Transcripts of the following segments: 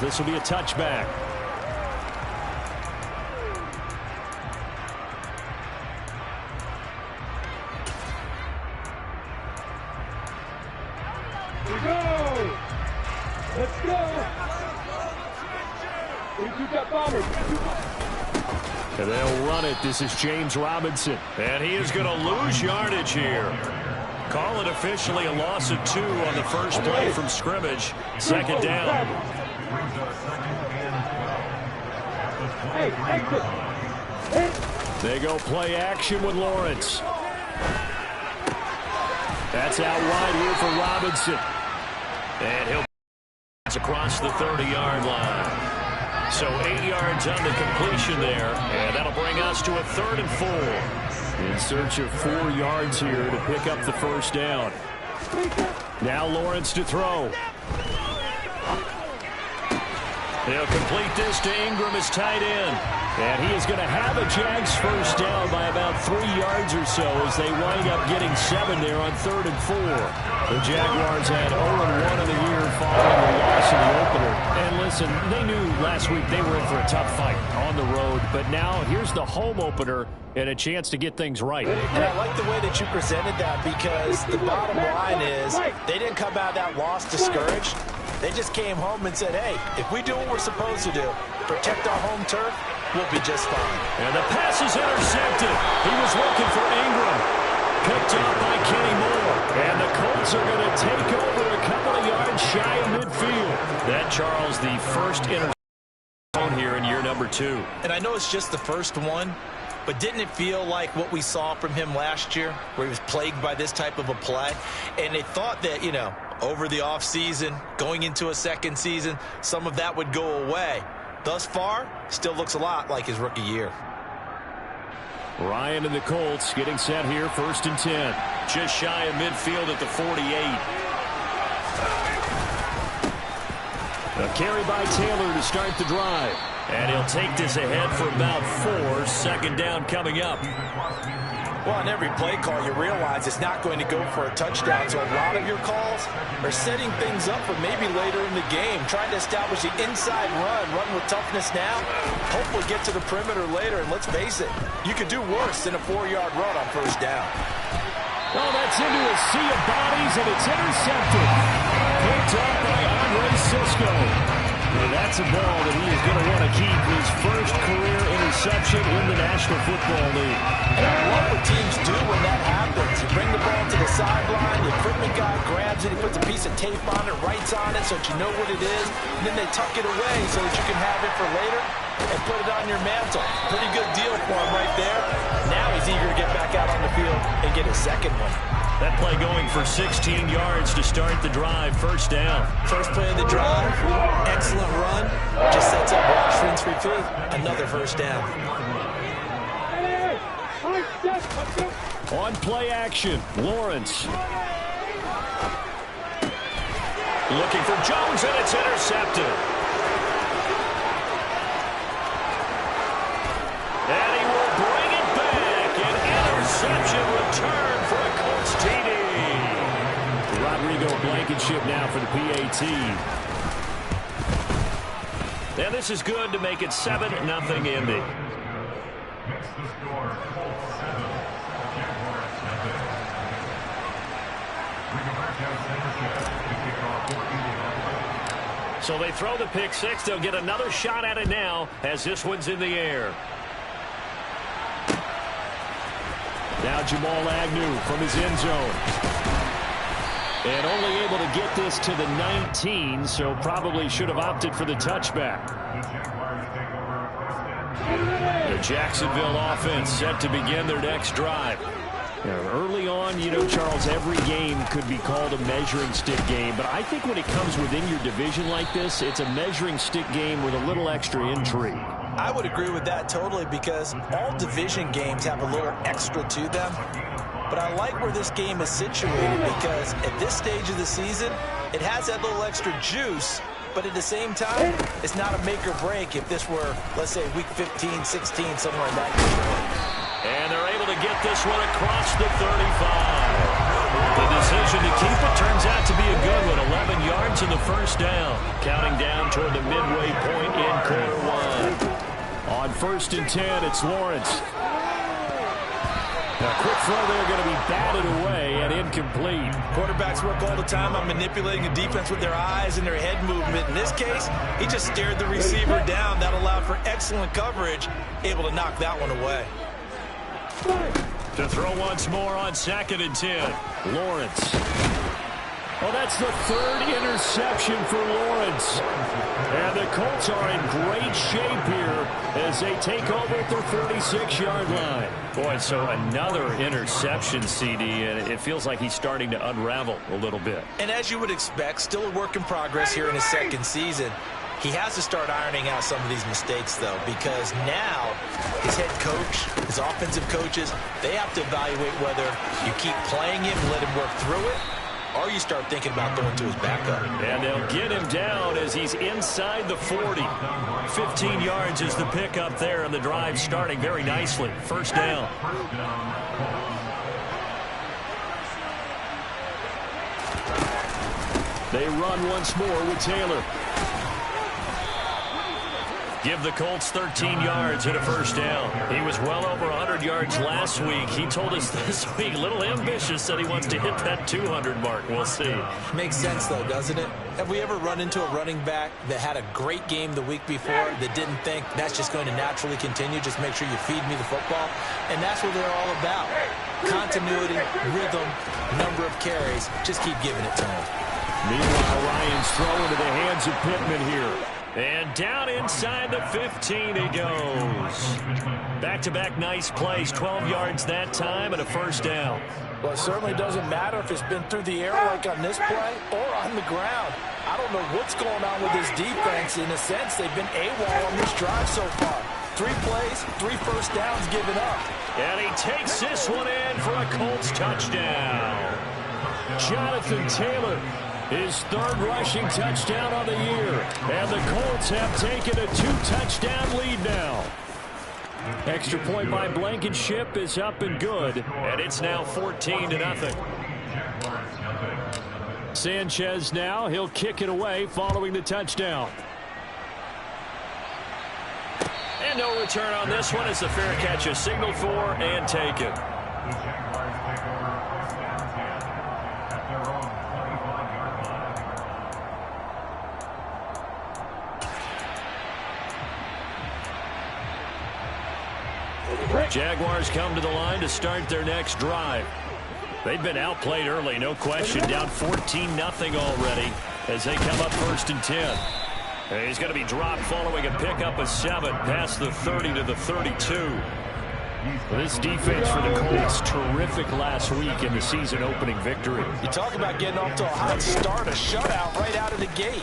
This will be a touchback. Let's go! And they'll run it. This is James Robinson. And he is going to lose yardage here. Call it officially a loss of 2 on the first play from scrimmage. Second down. They go play action with Lawrence. That's out wide here for Robinson. And he'll across the 30-yard line. So 8 yards on the completion there, and that'll bring us to a 3rd and 4. In search of 4 yards here to pick up the first down. Now Lawrence to throw. They'll complete this to Ingram as tight end. And he is going to have a Jagz first down by about 3 yards or so as they wind up getting 7 there on 3rd and 4. The Jaguars had 0-1 in the year following the loss in the opener. And listen, they knew last week they were in for a tough fight on the road. But now here's the home opener and a chance to get things right. And I like the way that you presented that, because the bottom line is they didn't come out of that loss discouraged. They just came home and said, hey, if we do what we're supposed to do, protect our home turf, we'll be just fine. And the pass is intercepted. He was looking for Ingram. Picked up by Kenny Moore. And the Colts are going to take over a couple of yards shy of midfield. That, Charles, the first interception here in year number 2. And I know it's just the first one, but didn't it feel like what we saw from him last year, where he was plagued by this type of a play? And they thought that, you know, over the offseason, going into a second season, some of that would go away. Thus far, still looks a lot like his rookie year. Ryan and the Colts getting set here, 1st and 10. Just shy of midfield at the 48. A carry by Taylor to start the drive. And he'll take this ahead for about 4. 2nd down coming up. Well, on every play call, you realize it's not going to go for a touchdown. So a lot of your calls are setting things up for maybe later in the game, trying to establish the inside run with toughness now. Hopefully get to the perimeter later. And let's face it, you could do worse than a 4-yard run on 1st down. Oh, that's into a sea of bodies, and it's intercepted. Picked up by Andre Cisco. And that's a ball that he is going to want to keep, his first career interception in the National Football League. And I love what teams do when that happens. You bring the ball to the sideline, the equipment guy grabs it, he puts a piece of tape on it, writes on it so that you know what it is, and then they tuck it away so that you can have it for later and put it on your mantle. Pretty good deal for him right there. Now he's eager to get back out on the field and get his second one. That play going for 16 yards to start the drive. 1st down. First play of the drive. Excellent run. Just sets up wash, rinse, repeat. Another 1st down. On play action, Lawrence. Looking for Jones, and it's intercepted. And he will bring it back. An interception return for a Colts TD. Rodrigo Blankenship now for the PAT. And this is good to make it 7-0 Indy. So they throw the pick 6. They'll get another shot at it now as this one's in the air. Now Jamal Agnew from his end zone. And only able to get this to the 19, so probably should have opted for the touchback. The Jacksonville offense set to begin their next drive. Early on, you know, Charles, every game could be called a measuring stick game. But I think when it comes within your division like this, it's a measuring stick game with a little extra intrigue. I would agree with that totally, because all division games have a little extra to them. But I like where this game is situated, because at this stage of the season, it has that little extra juice. But at the same time, it's not a make or break if this were, let's say, week 15, 16, somewhere in that neighborhood. And they're able to get this one across the 35. The decision to keep it turns out to be a good one. 11 yards in the first down. Counting down toward the midway point in quarter one. On 1st and 10, it's Lawrence. A quick throw there going to be batted away and incomplete. Quarterbacks work all the time on manipulating the defense with their eyes and their head movement. In this case, he just stared the receiver down. That allowed for excellent coverage, able to knock that one away. To throw once more on 2nd and 10. Lawrence. Well, that's the 3rd interception for Lawrence. And the Colts are in great shape here as they take over at their 36-yard line. Boy, so another interception, CD, and it feels like he's starting to unravel a little bit. And as you would expect, still a work in progress here in his 2nd season. He has to start ironing out some of these mistakes, though, because now his head coach, his offensive coaches, they have to evaluate whether you keep playing him, let him work through it, or you start thinking about going to his backup. And they'll get him down as he's inside the 40. 15 yards is the pickup there, and the drive starting very nicely. 1st down. They run once more with Taylor. Give the Colts 13 yards and a 1st down. He was well over 100 yards last week. He told us this week, a little ambitious, said he wants to hit that 200 mark. We'll see. Makes sense, though, doesn't it? Have we ever run into a running back that had a great game the week before that didn't think that's just going to naturally continue? Just make sure you feed me the football. And that's what they're all about. Continuity, rhythm, number of carries. Just keep giving it to him. Meanwhile, Ryan's throw into the hands of Pittman here. And down inside the 15 he goes. Back-to-back nice plays, 12 yards that time and a 1st down. Well, it certainly doesn't matter if it's been through the air like on this play or on the ground. I don't know what's going on with this defense. In a sense, they've been AWOL on this drive so far. 3 plays, 3 1st downs given up. And he takes this one in for a Colts touchdown. Jonathan Taylor. His 3rd rushing touchdown on the year. And the Colts have taken a 2-touchdown lead now. Extra point by Blankenship is up and good. And it's now 14-0. Sanchez now. He'll kick it away following the touchdown. And no return on this one as the fair catch is signaled for and taken. Jaguars come to the line to start their next drive. They've been outplayed early, no question. Down 14-0 already as they come up 1st and 10. And he's going to be dropped following a pickup of 7 past the 30 to the 32. This defense for the Colts, terrific last week in the season-opening victory. You talk about getting off to a hot start, a shutout right out of the gate.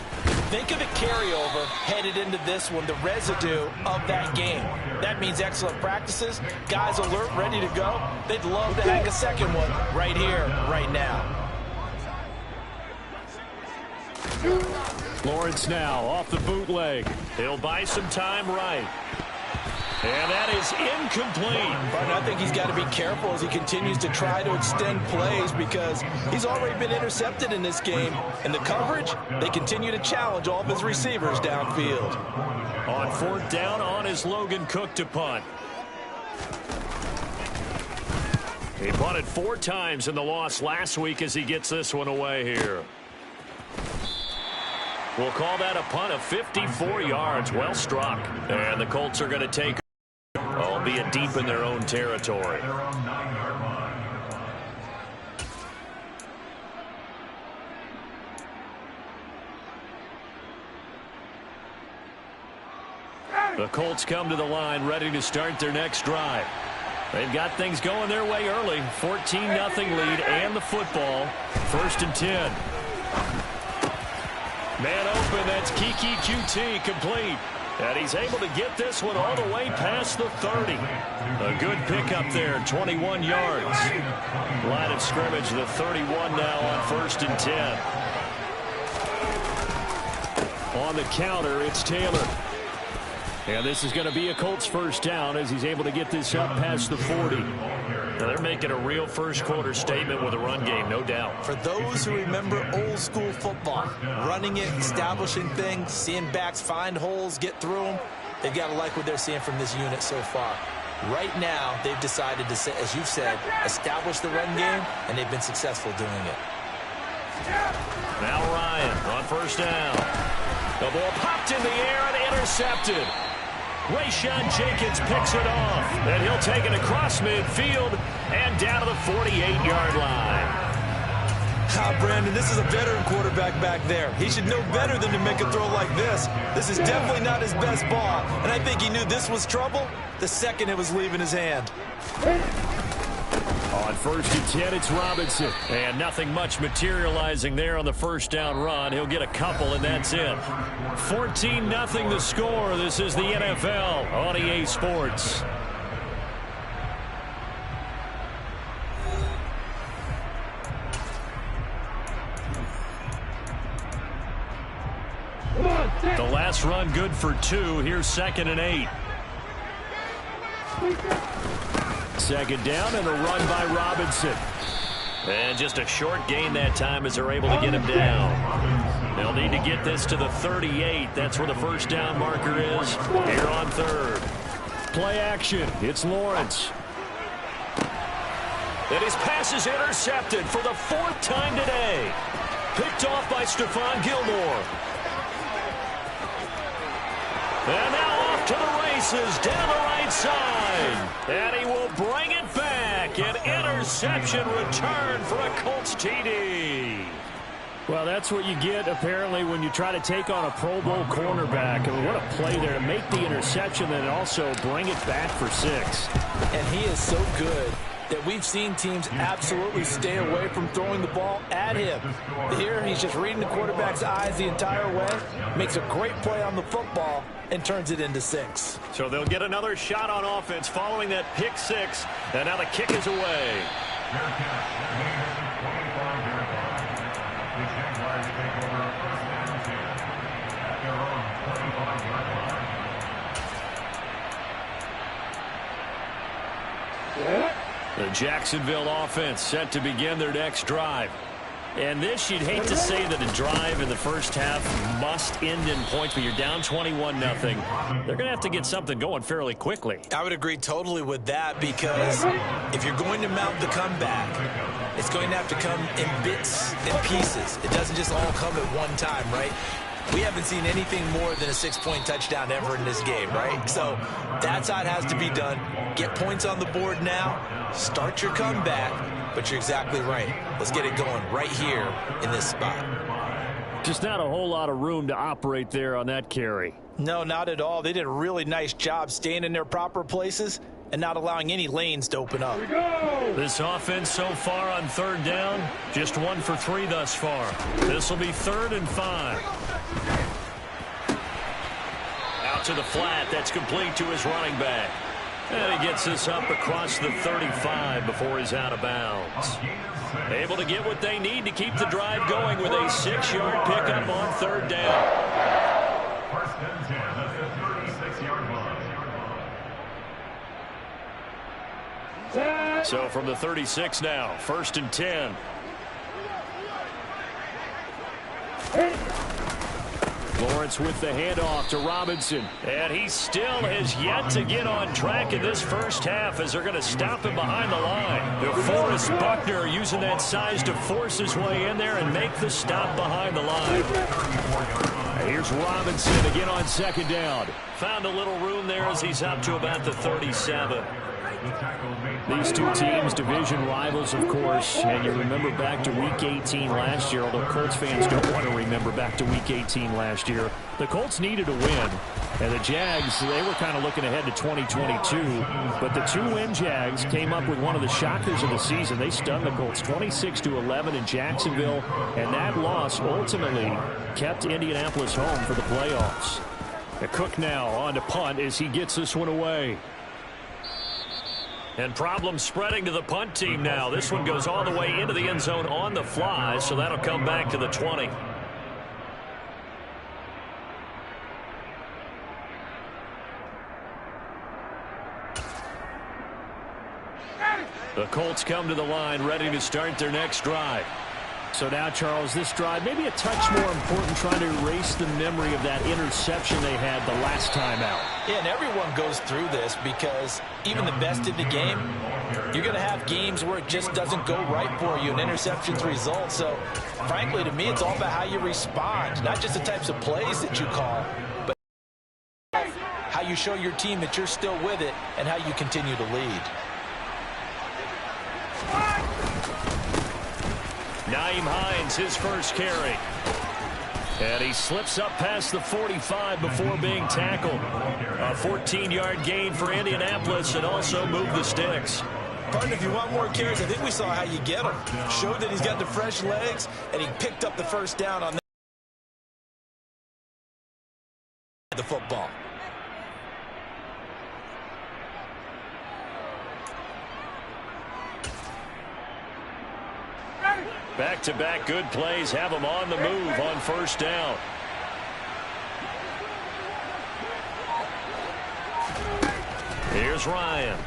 Think of the carryover headed into this one, the residue of that game. That means excellent practices, guys alert, ready to go. They'd love to hang a second one right here, right now. Lawrence now off the bootleg. He'll buy some time right. And that is incomplete. But I think he's got to be careful as he continues to try to extend plays because he's already been intercepted in this game. And the coverage, they continue to challenge all of his receivers downfield. On 4th down, on is Logan Cook to punt. He punted 4 times in the loss last week as he gets this one away here. We'll call that a punt of 54 yards. Well struck. And the Colts are going to take, albeit deep in their own territory. The Colts come to the line ready to start their next drive. They've got things going their way early. 14-0 lead and the football. 1st and 10. Man open, that's Kiki QT complete. And he's able to get this one all the way past the 30. A good pickup there, 21 yards. Line of scrimmage, the 31 now on 1st and 10. On the counter, it's Taylor. And this is going to be a Colts 1st down as he's able to get this up past the 40. Now they're making a real first-quarter statement with a run game, no doubt. For those who remember old-school football, running it, establishing things, seeing backs find holes, get through them, they've got to like what they're seeing from this unit so far. Right now, they've decided to, as you've said, establish the run game, and they've been successful doing it. Now Ryan on first down. The ball popped in the air and intercepted. Rayshawn Jenkins picks it off, and he'll take it across midfield and down to the 48-yard line. Brandon, this is a veteran quarterback back there. He should know better than to make a throw like this. This is definitely not his best ball, and I think he knew this was trouble the second it was leaving his hand. On first and 10, it's Robinson. And nothing much materializing there on the first down run. He'll get a couple, and that's it. 14-0 the score. This is the NFL on EA Sports. The last run good for 2. Here's 2nd and 8. Second down and a run by Robinson. And just a short gain that time as they're able to get him down. They'll need to get this to the 38. That's where the first down marker is here on 3rd. Play action. It's Lawrence. And his pass is intercepted for the 4th time today. Picked off by Stephon Gilmore. And now off to the races down the right side. And he will bring it back. An interception return for a Colts TD. Well, that's what you get, apparently, when you try to take on a Pro Bowl cornerback. I mean, what a play there to make the interception and also bring it back for 6. And he is so good that we've seen teams absolutely stay away from throwing the ball at him. Here, he's just reading the quarterback's eyes the entire way, makes a great play on the football, and turns it into 6. So they'll get another shot on offense following that pick 6, and now the kick is away. The Jacksonville offense set to begin their next drive. And this, you'd hate to say that a drive in the first half must end in points, but you're down 21-0. They're going to have to get something going fairly quickly. I would agree totally with that, because if you're going to mount the comeback, it's going to have to come in bits and pieces. It doesn't just all come at one time, right? We haven't seen anything more than a 6-point touchdown ever in this game, right? So that's how it has to be done. Get points on the board now, start your comeback, but you're exactly right. Let's get it going right here in this spot. Just not a whole lot of room to operate there on that carry. No, not at all. They did a really nice job staying in their proper places and not allowing any lanes to open up. This offense so far on 3rd down, just 1 for 3 thus far. This will be 3rd and 5. Out to the flat. That's complete to his running back. And he gets this up across the 35 before he's out of bounds. Able to get what they need to keep the drive going with a 6-yard pickup on 3rd down. First and 10 at the 36-yard line. So from the 36 now, 1st and 10. Lawrence with the handoff to Robinson. And he still has yet to get on track in this first half as they're going to stop him behind the line. DeForest Buckner using that size to force his way in there and make the stop behind the line. Here's Robinson again on 2nd down. Found a little room there as he's up to about the 37. These two teams, division rivals, of course, and you remember back to Week 18 last year, although Colts fans don't want to remember back to Week 18 last year. The Colts needed a win, and the Jags, they were kind of looking ahead to 2022, but the 2-win Jags came up with one of the shockers of the season. They stunned the Colts 26-11 in Jacksonville, and that loss ultimately kept Indianapolis home for the playoffs. Cook now on to punt as he gets this one away. And problems spreading to the punt team now. This one goes all the way into the end zone on the fly, so that'll come back to the 20. The Colts come to the line ready to start their next drive. So now, Charles, this drive maybe a touch more important, trying to erase the memory of that interception they had the last time out. Yeah, and everyone goes through this because even the best in the game, you're going to have games where it just doesn't go right for you, and interceptions result. So, frankly, to me, it's all about how you respond, not just the types of plays that you call, but how you show your team that you're still with it and how you continue to lead. Nyheim Hines, his first carry. And he slips up past the 45 before being tackled. A 14-yard gain for Indianapolis, and also moved the sticks. Partner, if you want more carries, I think we saw how you get him. Showed that he's got the fresh legs, and he picked up the first down on the football. Back-to-back good plays have him on the move on first down. Here's Ryan.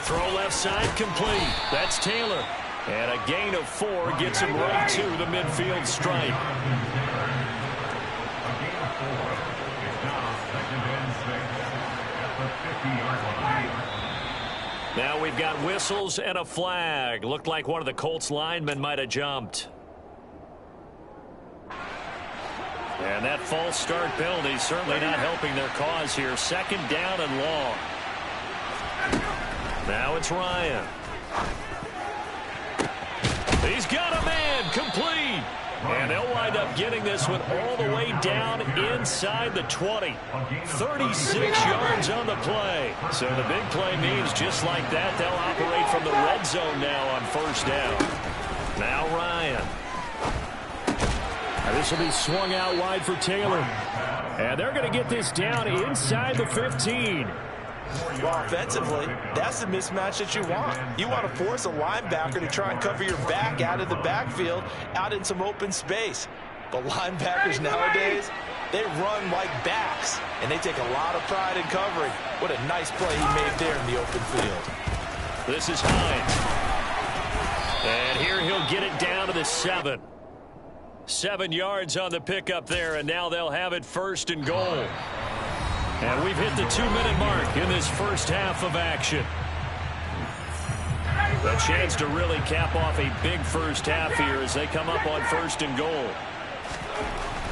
Throw left side complete. That's Taylor. And a gain of 4 gets him right to the midfield stripe. Now we've got whistles and a flag. Looked like one of the Colts linemen might have jumped. And that false start penalty certainly not helping their cause here. Second down and long. Now it's Ryan. He's got a man, complete. And they'll wind up getting this one all the way down inside the 20. 36 yards on the play. So the big play means just like that, they'll operate from the red zone now on first down. Now Ryan. This will be swung out wide for Taylor. And they're going to get this down inside the 15. Well, offensively, that's the mismatch that you want. You want to force a linebacker to try and cover your back out of the backfield, out in some open space. But linebackers nowadays, they run like backs, and they take a lot of pride in covering. What a nice play he made there in the open field. This is Hines. And here he'll get it down to the 7. 7 yards on the pickup there, and now they'll have it first and goal. And we've hit the 2-minute mark in this first half of action. A chance to really cap off a big first half here as they come up on first and goal.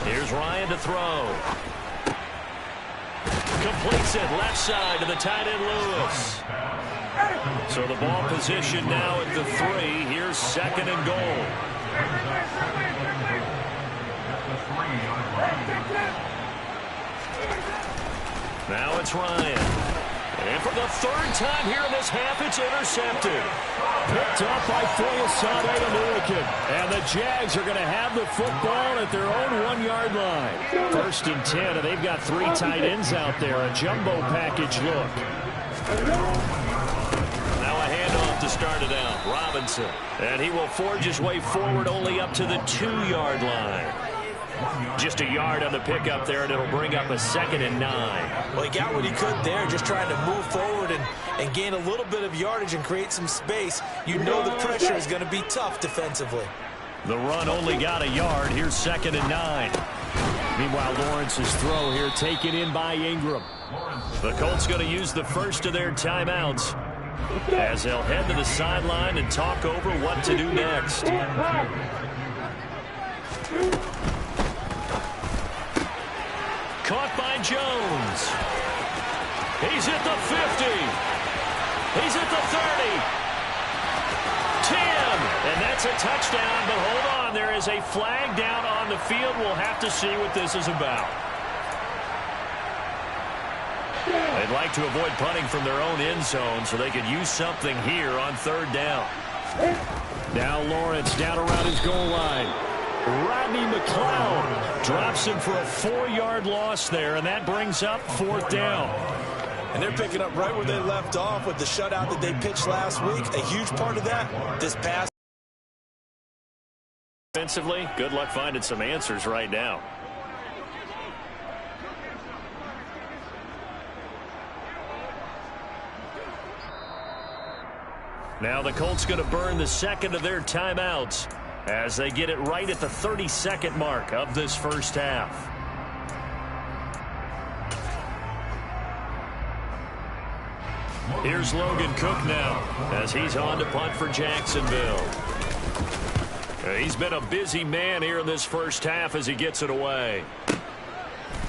Here's Ryan to throw. Completes it left side to the tight end Lewis. So the ball position now at the 3. Here's second and goal. Now it's Ryan. And for the 3rd time here in this half, it's intercepted. Picked up by Foyesade American. And the Jags are going to have the football at their own 1-yard line. First and 10, and they've got 3 tight ends out there. A jumbo package look. Now a handoff to start it out. Robinson. And he will forge his way forward only up to the 2-yard line. Just a yard on the pickup there, and it'll bring up a 2nd and 9. Well, he got what he could there, just trying to move forward and gain a little bit of yardage and create some space. You know the pressure is going to be tough defensively. The run only got a yard. Here's 2nd and 9. Meanwhile, Lawrence's throw here taken in by Ingram. The Colts going to use the first of their timeouts as they'll head to the sideline and talk over what to do next. Caught by Jones. He's at the 50. He's at the 30. 10. And that's a touchdown, but hold on. There is a flag down on the field. We'll have to see what this is about. They'd like to avoid punting from their own end zone so they could use something here on 3rd down. Now Lawrence down around his goal line. Rodney McLeod drops him for a 4-yard loss there, and that brings up 4th down. And they're picking up right where they left off with the shutout that they pitched last week. A huge part of that, this pass. Defensively, good luck finding some answers right now. Now the Colts going to burn the second of their timeouts as they get it right at the 30-second mark of this first half. Here's Logan Cook now as he's on to punt for Jacksonville. He's been a busy man here in this first half as he gets it away.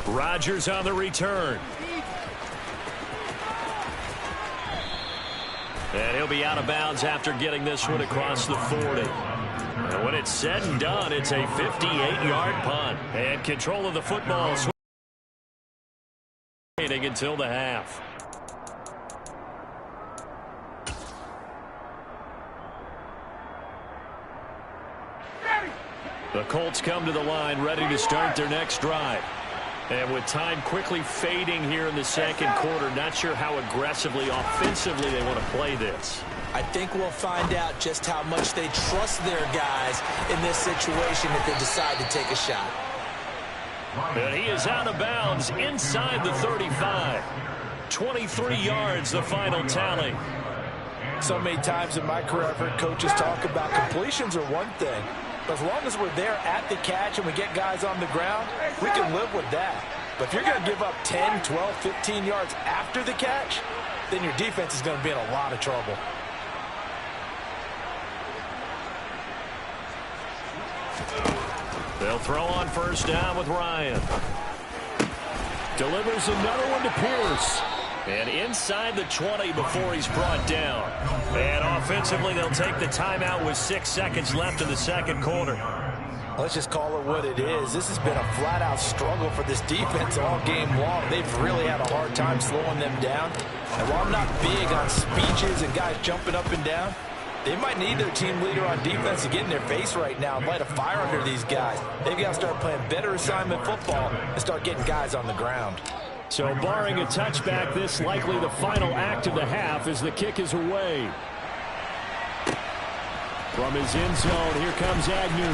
Rodgers on the return. And he'll be out of bounds after getting this one across the 40. And when it's said and done, it's a 58-yard punt. And control of the football until the half. The Colts come to the line ready to start their next drive. And with time quickly fading here in the second quarter, not sure how aggressively, offensively they want to play this. I think we'll find out just how much they trust their guys in this situation if they decide to take a shot. And he is out of bounds inside the 35. 23 yards, the final tally. So many times in my career, I've heard coaches talk about completions are one thing. But as long as we're there at the catch and we get guys on the ground, we can live with that. But if you're going to give up 10, 12, 15 yards after the catch, then your defense is going to be in a lot of trouble. They'll throw on first down with Ryan. Delivers another one to Pierce. And inside the 20 before he's brought down. And offensively, they'll take the timeout with 6 seconds left in the second quarter. Let's just call it what it is. This has been a flat-out struggle for this defense all game long. They've really had a hard time slowing them down. And while I'm not big on speeches and guys jumping up and down, they might need their team leader on defense to get in their face right now and light a fire under these guys. They've got to start playing better assignment football and start getting guys on the ground. So barring a touchback, this likely the final act of the half as the kick is away. From his end zone, here comes Agnew.